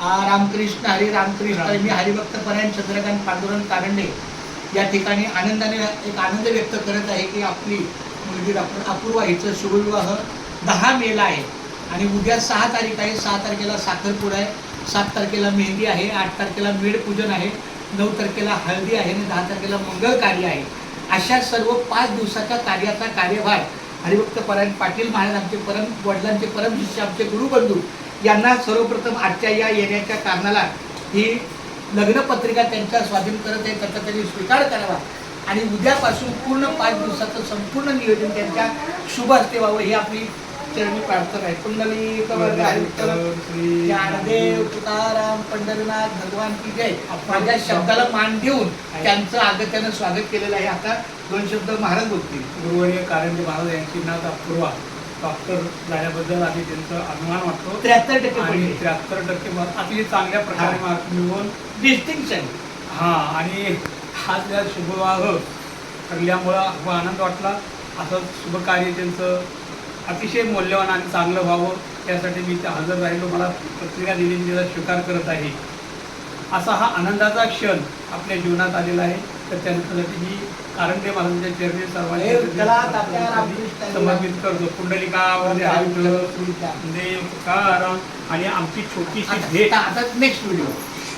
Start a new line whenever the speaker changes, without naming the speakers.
रामकृष्ण हरी रामकृष्ण. मी हरिभक्त परायण चंद्रकांत पांडुरंग कारंडे या ठिकाणी आनंदाने एक आनंद व्यक्त करत आहे की आपली मुलगी डॉक्टर अपूर्वा हिचं शुभविवाह 10 मेला आहे आणि उद्या 6 तारीख आहे. 6 तारखेला साखरपुडा आहे, 7 तारखेला मेहंदी आहे, 8 तारखेला मेढ पूजन आहे, 9 तारखेला हळदी आहे आणि 10 तारखेला मंगल कार्य आहे. अशा सर्व 5 दिवसाच्या कार्याचा कार्यभार हरिभक्त परायण पाटील महाराज आमचे वडिलांचे परम शिष्य आमचे गुरुबंधू यांना सर्वप्रथम आजच्या या येण्याच्या कारणाला ही लग्नपत्रिका त्यांच्या स्वाधीन करत आहे, त्याचा त्यांनी स्वीकार करावा आणि उद्यापासून पूर्ण 5 दिवसाचं संपूर्ण नियोजन त्यांच्या शुभ हस्ते व्हावं ही आपली चरणी प्रार्थना आहे. कुंडली ज्ञानदेव तुकाराम पंढरीनाथ भगवान की जय. माझ्या शब्दाला मान देऊन त्यांचं आगत्यानं स्वागत केलेलं आहे. आता 2 शब्द महाराज बोलतील.
गुरुवर्य कारंडे महाराज यांची नात अपूर्वा डॉक्टर झाल्याबद्दल आम्ही त्यांचा अभिमान वाटतो.
73%
आणि 73% अतिशय चांगल्या प्रकारे मार्क मिळवून
डिस्टिंक्शन.
आणि हाच या शुभविवाह ठरल्यामुळं खूप आनंद वाटला. असं शुभकार्य त्यांचं अतिशय मौल्यवान आणि चांगलं व्हावं त्यासाठी मी ते हजर राहिलो. मला पत्रिका दिली, त्याचा स्वीकार करत आहे. असा हा आनंदाचा क्षण आपल्या जीवनात आलेला आहे. तर त्यांच्यासाठी मी कारंडे महाराजांच्या चरणी सर्वांनी समर्पित करतो. कुंडलिका देव तुकाराम आणि आमची छोटीशी भेट.
आता नेक्स्ट व्हिडिओ